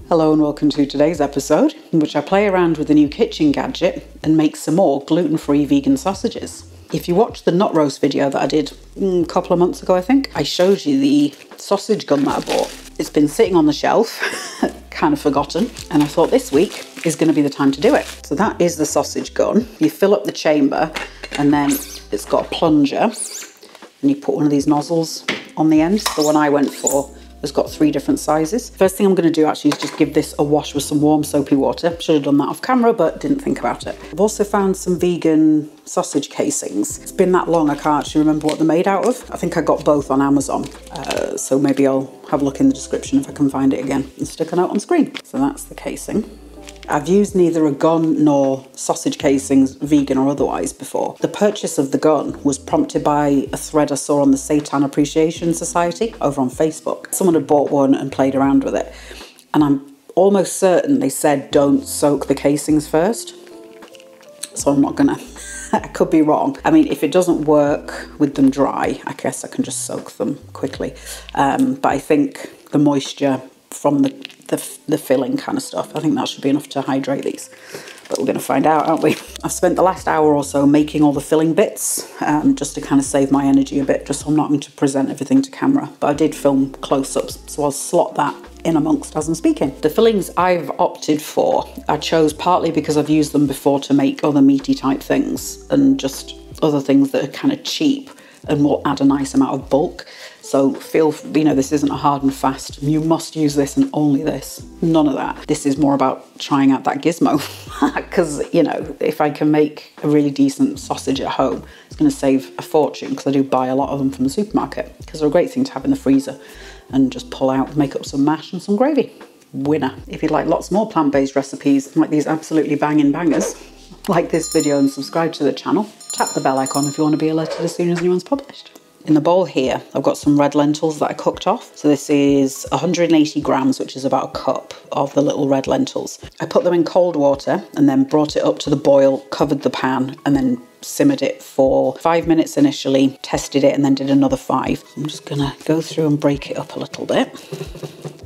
Hello and welcome to today's episode, in which I play around with a new kitchen gadget and make some more gluten-free vegan sausages. If you watched the nut roast video that I did a couple of months ago, I think, I showed you the sausage gun that I bought. It's been sitting on the shelf, kind of forgotten, and I thought this week is going to be the time to do it. So that is the sausage gun. You fill up the chamber and then it's got a plunger and you put one of these nozzles on the end. The one I went for has got 3 different sizes. First thing I'm going to do actually is just give this a wash with some warm soapy water. Should have done that off camera, but didn't think about it. I've also found some vegan sausage casings. It's been that long I can't actually remember what they're made out of. I think I got both on Amazon, so maybe I'll have a look in the description if I can find it again and stick a note on screen. So that's the casing. I've used neither a gun nor sausage casings, vegan or otherwise, before. The purchase of the gun was prompted by a thread I saw on the Seitan Appreciation Society over on Facebook. Someone had bought one and played around with it, and I'm almost certain they said don't soak the casings first. So I'm not gonna, I could be wrong. I mean, if it doesn't work with them dry, I guess I can just soak them quickly. But I think the moisture from the filling kind of stuff, I think that should be enough to hydrate these. But we're going to find out, aren't we? I've spent the last hour or so making all the filling bits, just to kind of save my energy a bit, just so I'm not having to present everything to camera. But I did film close-ups, so I'll slot that in amongst as I'm speaking. The fillings I've opted for, I chose partly because I've used them before to make other meaty type things and just other things that are kind of cheap and will add a nice amount of bulk. So this isn't a hard and fast, you must use this and only this. None of that. This is more about trying out that gizmo. Because, if I can make a really decent sausage at home, it's going to save a fortune, because I do buy a lot of them from the supermarket, because they're a great thing to have in the freezer and just pull out, make up some mash and some gravy. Winner. If you'd like lots more plant-based recipes, like these absolutely banging bangers, like this video and subscribe to the channel. Tap the bell icon if you want to be alerted as soon as anyone's published. In the bowl here, I've got some red lentils that I cooked off. So this is 180 grams, which is about a cup of the little red lentils. I put them in cold water and then brought it up to the boil, covered the pan, and then simmered it for 5 minutes initially, tested it, and then did another 5. I'm just gonna go through and break it up a little bit.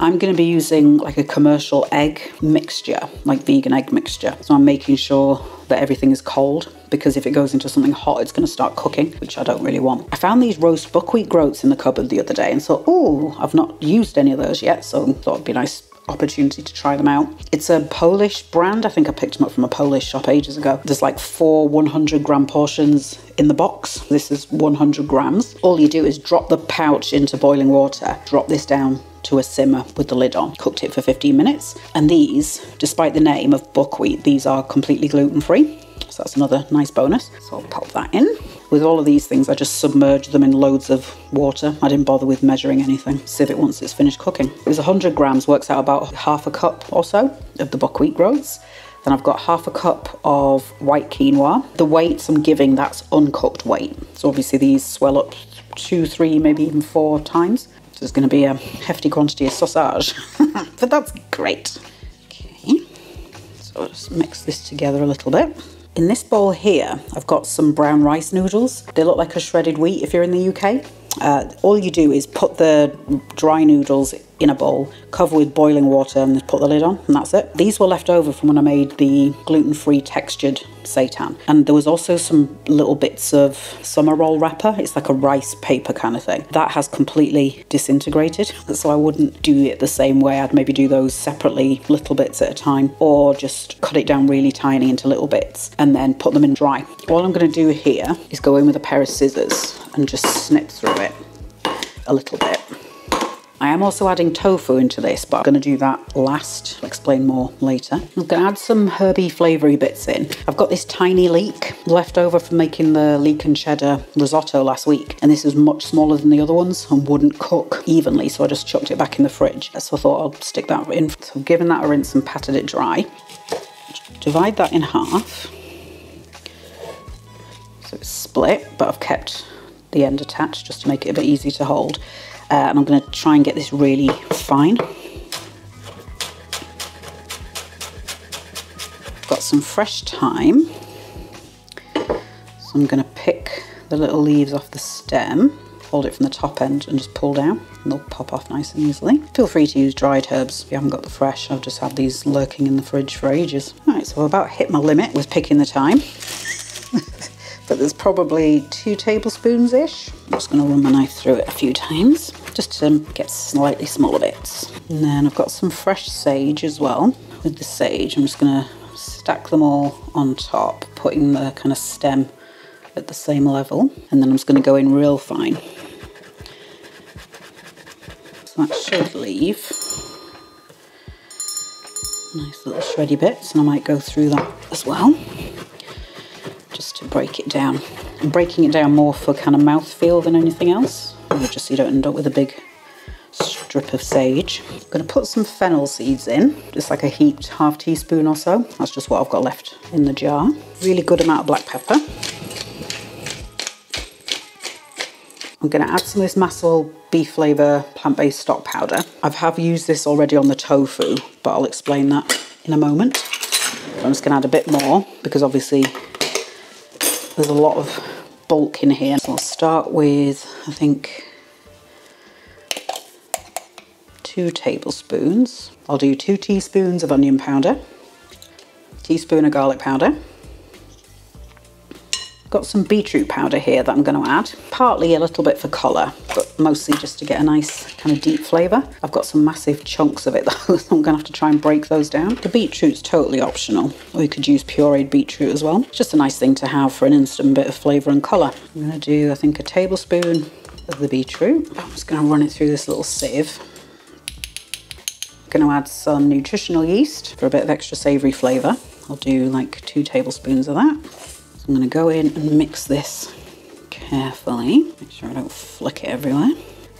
I'm going to be using like a commercial egg mixture, like vegan egg mixture. So I'm making sure that everything is cold, because if it goes into something hot, it's going to start cooking, which I don't really want. I found these roast buckwheat groats in the cupboard the other day and thought, oh, I've not used any of those yet, so I thought it'd be a nice opportunity to try them out. It's a Polish brand. I think I picked them up from a Polish shop ages ago. There's like 4 100-gram portions in the box. This is 100 grams. All you do is drop the pouch into boiling water, drop this down to a simmer with the lid on. Cooked it for 15 minutes. And these, despite the name of buckwheat, these are completely gluten-free. So that's another nice bonus. So I'll pop that in. With all of these things, I just submerged them in loads of water. I didn't bother with measuring anything. Sieve it once it's finished cooking. It was 100 grams, works out about half a cup or so of the buckwheat groats. Then I've got half a cup of white quinoa. The weights I'm giving, that's uncooked weight. So obviously these swell up 2, 3, maybe even 4 times. So there's going to be a hefty quantity of sausage, but that's great. Okay, so I'll just mix this together a little bit. In this bowl here, I've got some brown rice noodles. They look like a shredded wheat if you're in the UK. All you do is put the dry noodles in a bowl, cover with boiling water, and put the lid on, and that's it. These were left over from when I made the gluten-free textured seitan. And there was also some little bits of summer roll wrapper. It's like a rice paper kind of thing. That has completely disintegrated, so I wouldn't do it the same way. I'd maybe do those separately, little bits at a time, or just cut it down really tiny into little bits and then put them in dry. All I'm going to do here is go in with a pair of scissors and just snip through it a little bit. I am also adding tofu into this, but I'm going to do that last. I'll explain more later. I'm going to add some herby flavoury bits in. I've got this tiny leek left over from making the leek and cheddar risotto last week, and this is much smaller than the other ones and wouldn't cook evenly, so I just chucked it back in the fridge. So I thought I'll stick that in. So I've given that a rinse and patted it dry. Divide that in half. So it's split, but I've kept the end attached just to make it a bit easy to hold. And I'm going to try and get this really fine. Got some fresh thyme, so I'm going to pick the little leaves off the stem. hold it from the top end and just pull down and they'll pop off nice and easily. Feel free to use dried herbs if you haven't got the fresh. I've just had these lurking in the fridge for ages. Right, so I've about hit my limit with picking the thyme. But there's probably 2 tablespoons-ish. I'm just going to run my knife through it a few times just to get slightly smaller bits. And then I've got some fresh sage as well. With the sage, I'm just going to stack them all on top, putting the kind of stem at the same level. And then I'm just going to go in real fine. So that should leave nice little shreddy bits, and I might go through that as well, just to break it down. I'm breaking it down more for kind of mouthfeel than anything else, just so you don't end up with a big strip of sage. I'm going to put some fennel seeds in, just like a heaped half teaspoon or so. That's just what I've got left in the jar. Really good amount of black pepper. I'm going to add some of this Massasoil beef flavour plant-based stock powder. I have used this already on the tofu, but I'll explain that in a moment. I'm just going to add a bit more because obviously there's a lot of bulk in here. So I'll start with, I think, 2 tablespoons. I'll do 2 teaspoons of onion powder, teaspoon of garlic powder. Got some beetroot powder here that I'm going to add, partly a little bit for colour, but mostly just to get a nice kind of deep flavour. I've got some massive chunks of it though, so I'm going to have to try and break those down. The beetroot's totally optional, or you could use pureed beetroot as well. It's just a nice thing to have for an instant bit of flavour and colour. I'm going to do, I think, a tablespoon of the beetroot. I'm just going to run it through this little sieve. I'm going to add some nutritional yeast for a bit of extra savoury flavour. I'll do like 2 tablespoons of that. I'm going to go in and mix this carefully, make sure I don't flick it everywhere.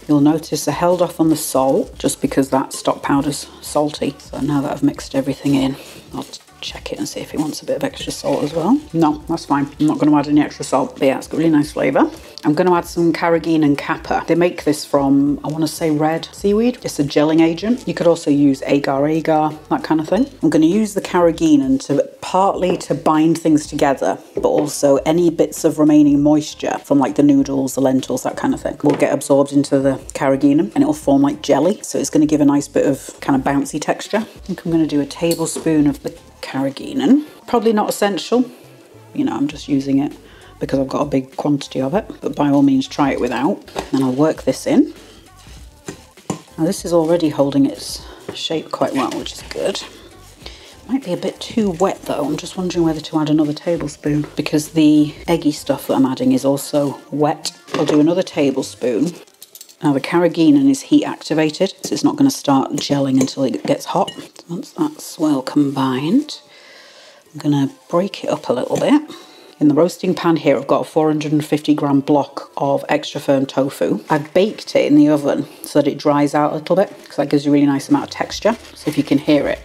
You'll notice I held off on the salt just because that stock powder's salty. So now that I've mixed everything in, I'll check it and see if it wants a bit of extra salt as well. No, that's fine. I'm not going to add any extra salt, but yeah, it's got really nice flavour. I'm going to add some carrageenan kappa. They make this from, I want to say, red seaweed. It's a gelling agent. You could also use agar-agar, that kind of thing. I'm going to use the carrageenan to partly to bind things together, but also any bits of remaining moisture from like the noodles, the lentils, that kind of thing will get absorbed into the carrageenan and it will form like jelly. So it's going to give a nice bit of kind of bouncy texture. I think I'm going to do a tablespoon of the carrageenan. Probably not essential. You know, I'm just using it because I've got a big quantity of it, but by all means try it without. Then I'll work this in. Now this is already holding its shape quite well, which is good. Might be a bit too wet though. I'm just wondering whether to add another tablespoon because the eggy stuff that I'm adding is also wet. I'll do another tablespoon. Now the carrageenan is heat activated, so it's not going to start gelling until it gets hot. Once that's well combined, I'm going to break it up a little bit. In the roasting pan here, I've got a 450 gram block of extra firm tofu. I've baked it in the oven so that it dries out a little bit because that gives you a really nice amount of texture. So if you can hear it,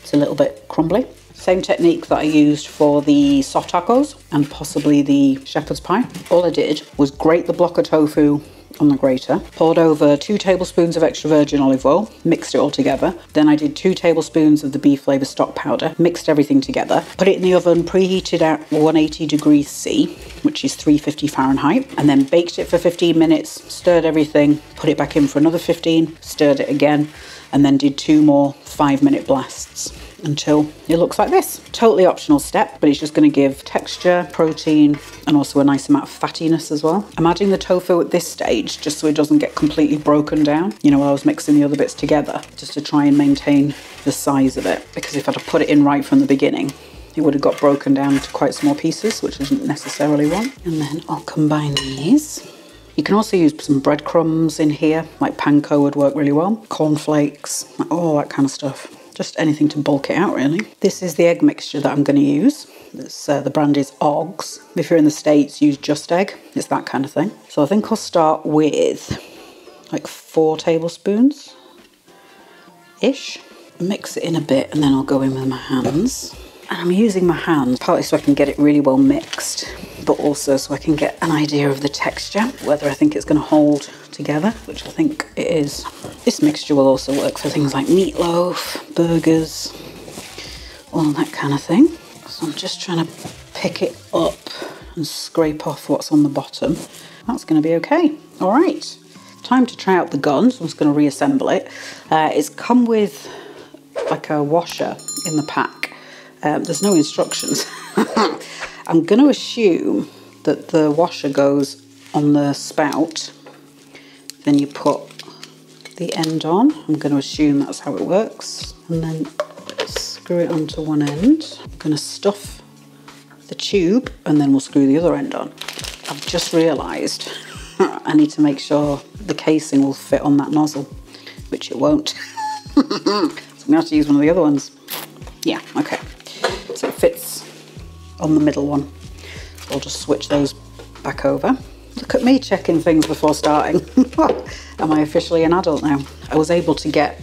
it's a little bit crumbly. Same technique that I used for the soft tacos and possibly the shepherd's pie. All I did was grate the block of tofu on the grater, poured over 2 tablespoons of extra virgin olive oil, mixed it all together. Then I did 2 tablespoons of the beef flavour stock powder, mixed everything together, put it in the oven, preheated at 180 degrees C, which is 350 Fahrenheit, and then baked it for 15 minutes, stirred everything, put it back in for another 15, stirred it again, and then did 2 more 5-minute blasts until it looks like this. Totally optional step, but it's just going to give texture, protein, and also a nice amount of fattiness as well. I'm adding the tofu at this stage just so it doesn't get completely broken down, you know, while I was mixing the other bits together, just to try and maintain the size of it, because if I'd have put it in right from the beginning, it would have got broken down into quite small pieces, which I didn't necessarily want. And then I'll combine these. You can also use some breadcrumbs in here, like panko would work really well, cornflakes, all that kind of stuff. Just anything to bulk it out, really. This is the egg mixture that I'm going to use. The brand is Oggs. If you're in the States, use Just Egg. It's that kind of thing. So I think I'll start with like 4 tablespoons-ish. Mix it in a bit and then I'll go in with my hands. And I'm using my hands partly so I can get it really well mixed, but also so I can get an idea of the texture, whether I think it's going to hold together, which I think it is. This mixture will also work for things like meatloaf, burgers, all that kind of thing. So I'm just trying to pick it up and scrape off what's on the bottom. that's going to be okay. All right, time to try out the gun. So I'm just going to reassemble it. It's come with like a washer in the pack. There's no instructions. I'm going to assume that the washer goes on the spout. Then you put the end on. I'm going to assume that's how it works. And then screw it onto one end. I'm going to stuff the tube and then we'll screw the other end on. I've just realised I need to make sure the casing will fit on that nozzle, which it won't. So I'm going to have to use one of the other ones. Yeah, okay. So it fits on the middle one. So I'll just switch those back over. Look at me checking things before starting. Am I officially an adult now? I was able to get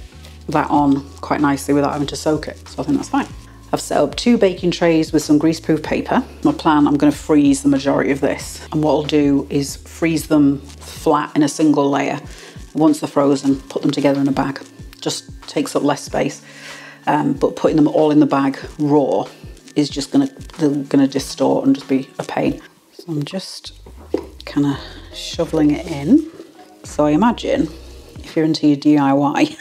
that on quite nicely without having to soak it, so I think that's fine. I've set up 2 baking trays with some greaseproof paper. My plan, I'm going to freeze the majority of this. And what I'll do is freeze them flat in a single layer. Once they're frozen, put them together in a bag. Just takes up less space. But putting them all in the bag raw is just they're gonna distort and just be a pain. So I'm just kind of shoveling it in. So I imagine if you're into your DIY,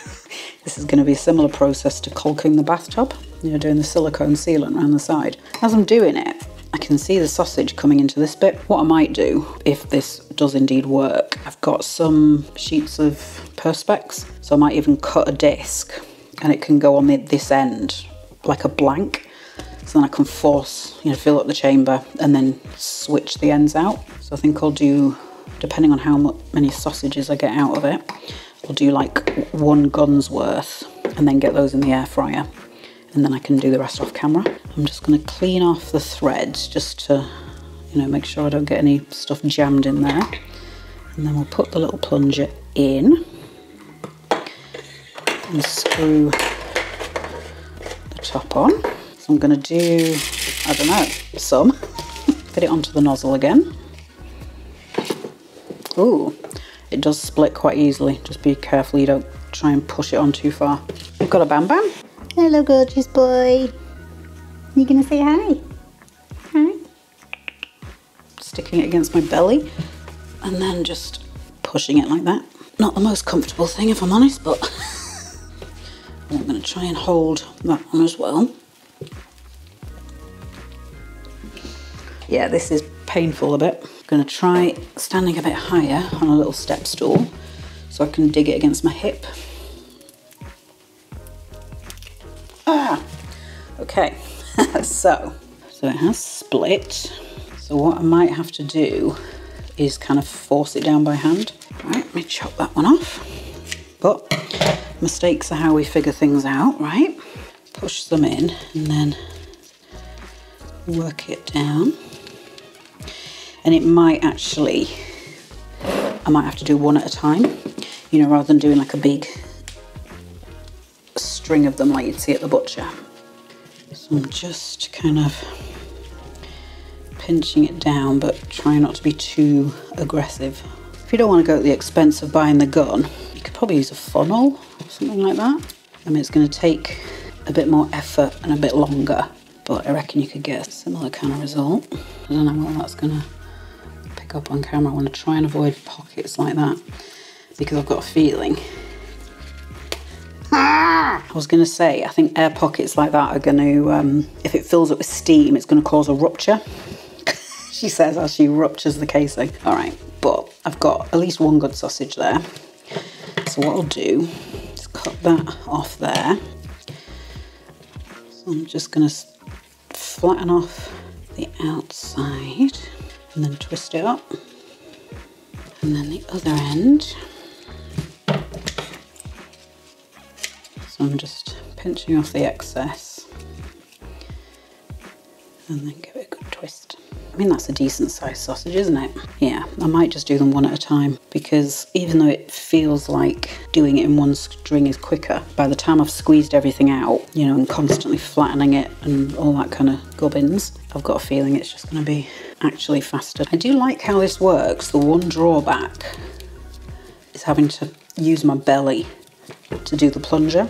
this is going to be a similar process to caulking the bathtub. You know, doing the silicone sealant around the side. As I'm doing it, I can see the sausage coming into this bit. What I might do, if this does indeed work, I've got some sheets of Perspex, so I might even cut a disc and it can go on this end like a blank. So then I can force, fill up the chamber and then switch the ends out. So I think I'll do, depending on how many sausages I get out of it, I'll do like 1 gun's worth and then get those in the air fryer. And then I can do the rest off camera. I'm just going to clean off the threads just to, make sure I don't get any stuff jammed in there. And then we'll put the little plunger in and screw the top on. So I'm going to do, I don't know, some. Fit it onto the nozzle again. Ooh, it does split quite easily. Just be careful you don't try and push it on too far. We've got a Bam Bam. Hello, gorgeous boy. You gonna say hi? Hi. Sticking it against my belly and then just pushing it like that. Not the most comfortable thing, if I'm honest, but I'm gonna try and hold that one as well. Yeah, this is painful a bit. I'm gonna try standing a bit higher on a little step stool so I can dig it against my hip. Okay, so it has split. So what I might have to do is kind of force it down by hand. Right, let me chop that one off. But mistakes are how we figure things out, right? Push them in and then work it down. And it might actually, I might have to do one at a time, rather than doing like a big string of them like you'd see at the butcher. So I'm just kind of pinching it down, but trying not to be too aggressive. If you don't want to go at the expense of buying the gun, you could probably use a funnel or something like that. I mean, it's going to take a bit more effort and a bit longer, but I reckon you could get a similar kind of result. I don't know what that's going to pick up on camera. I want to try and avoid pockets like that because I've got a feeling. I was going to say, I think air pockets like that are going to, if it fills up with steam, it's going to cause a rupture. She says as she ruptures the casing. All right, but I've got at least 1 good sausage there. So what I'll do is cut that off there. So I'm just going to flatten off the outside and then twist it up. And then the other end. So I'm just pinching off the excess and then give it a good twist. I mean, that's a decent sized sausage, isn't it? Yeah, I might just do them one at a time because even though it feels like doing it in one string is quicker, by the time I've squeezed everything out, and constantly flattening it and all that kind of gubbins, I've got a feeling it's just going to be actually faster. I do like how this works. The one drawback is having to use my belly to do the plunger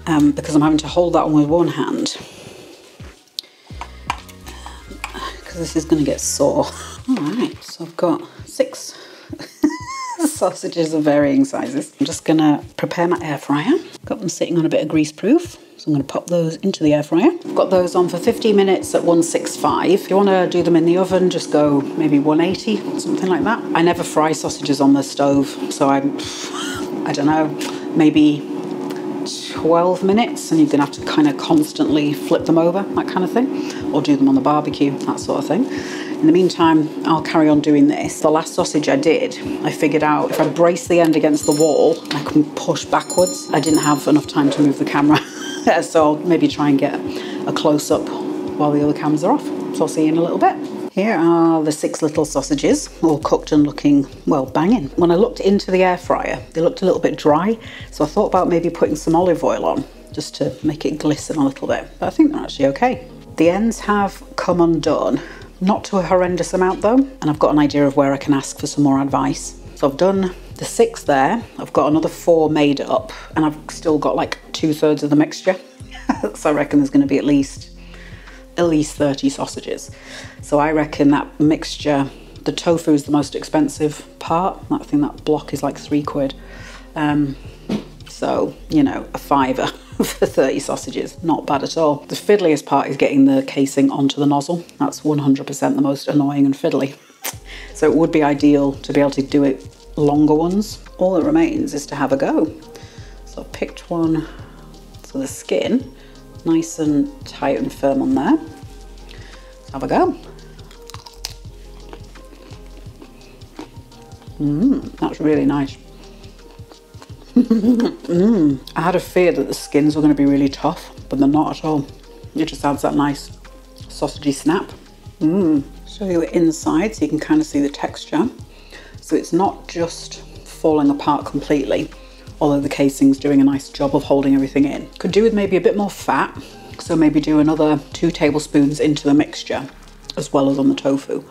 because I'm having to hold that one with one hand because this is going to get sore. All right, so I've got 6 sausages of varying sizes. I'm just going to prepare my air fryer. Got them sitting on a bit of grease proof. So I'm going to pop those into the air fryer. I've got those on for 50 minutes at 165. If you want to do them in the oven, just go maybe 180, something like that. I never fry sausages on the stove, so I don't know, maybe 12 minutes, and you're going to have to kind of constantly flip them over, that kind of thing, or do them on the barbecue, that sort of thing. In the meantime, I'll carry on doing this. The last sausage I did, I figured out if I brace the end against the wall, I can push backwards. I didn't have enough time to move the camera. So I'll maybe try and get a close-up while the other cameras are off. So I'll see you in a little bit. Here are the 6 little sausages, all cooked and looking, well, banging. When I looked into the air fryer, they looked a little bit dry, so I thought about maybe putting some olive oil on, just to make it glisten a little bit. But I think they're actually okay. The ends have come undone, not to a horrendous amount though, and I've got an idea of where I can ask for some more advice. So I've done the 6 there, I've got another 4 made up, and I've still got like 2/3 of the mixture. So I reckon there's going to be at least 30 sausages. So I reckon that mixture, the tofu is the most expensive part. I think that block is like £3. So, you know, a £5 for 30 sausages, not bad at all. The fiddliest part is getting the casing onto the nozzle. That's 100% the most annoying and fiddly. So it would be ideal to be able to do it longer ones. All that remains is to have a go. So I've picked one, so the skin, nice and tight and firm on there. Let's have a go. That's really nice. I had a fear that the skins were going to be really tough, but they're not at all. It just adds that nice sausagey snap. Show you the inside so you can kind of see the texture. So it's not just falling apart completely, although the casing's doing a nice job of holding everything in. Could do with maybe a bit more fat, so maybe do another 2 tablespoons into the mixture, as well as on the tofu.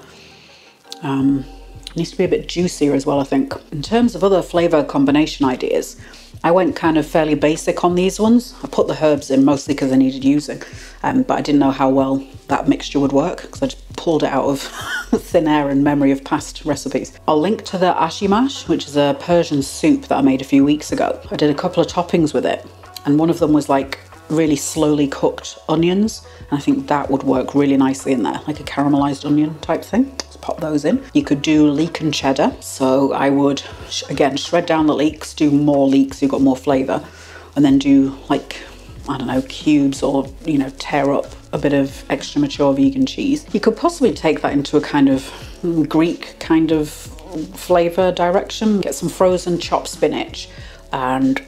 It needs to be a bit juicier as well, I think. In terms of other flavour combination ideas, I went kind of fairly basic on these ones. I put the herbs in mostly because I needed using, but I didn't know how well that mixture would work because I just pulled it out of thin air and memory of past recipes. I'll link to the ashimash, which is a Persian soup that I made a few weeks ago. I did a couple of toppings with it, and one of them was like really slowly cooked onions, and I think that would work really nicely in there, like a caramelized onion type thing. Let's pop those in. You could do leek and cheddar, so I would again shred down the leeks, do more leeks, you've got more flavor, and then do like, I don't know, cubes, or, you know, tear up a bit of extra mature vegan cheese. You could possibly take that into a kind of Greek kind of flavor direction. Get some frozen chopped spinach and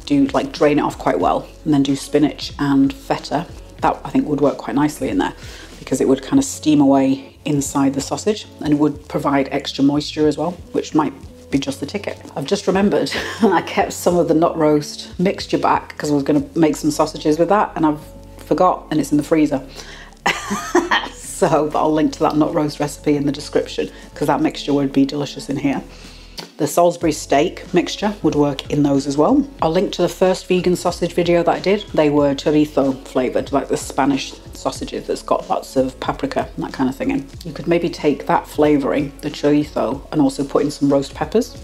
do like drain it off quite well, and then do spinach and feta. That I think would work quite nicely in there because it would kind of steam away inside the sausage and it would provide extra moisture as well, which might be just the ticket. I've just remembered I kept some of the nut roast mixture back because I was going to make some sausages with that, and I've forgot, and it's in the freezer. So, but I'll link to that nut roast recipe in the description because that mixture would be delicious in here. The Salisbury steak mixture would work in those as well. I'll link to the first vegan sausage video that I did. They were chorizo flavoured, like the Spanish sausages that's got lots of paprika and that kind of thing in. You could maybe take that flavouring, the chorizo, and also put in some roast peppers.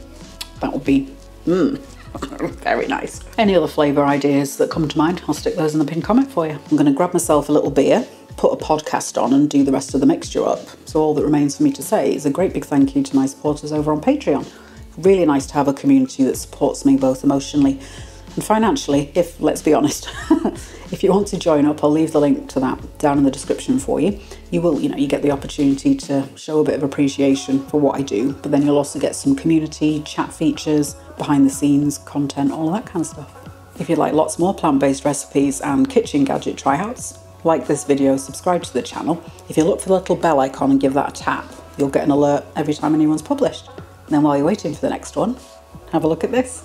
That would be very nice. Any other flavour ideas that come to mind, I'll stick those in the pinned comment for you. I'm going to grab myself a little beer, put a podcast on, and do the rest of the mixture up. So all that remains for me to say is a great big thank you to my supporters over on Patreon. Really nice to have a community that supports me both emotionally and financially, if, let's be honest. If you want to join up, I'll leave the link to that down in the description for you. You will, you get the opportunity to show a bit of appreciation for what I do, but then you'll also get some community chat features, behind the scenes content, all of that kind of stuff. If you'd like lots more plant-based recipes and kitchen gadget tryouts, like this video, subscribe to the channel. If you look for the little bell icon and give that a tap, you'll get an alert every time anyone's published. And then while you're waiting for the next one, have a look at this.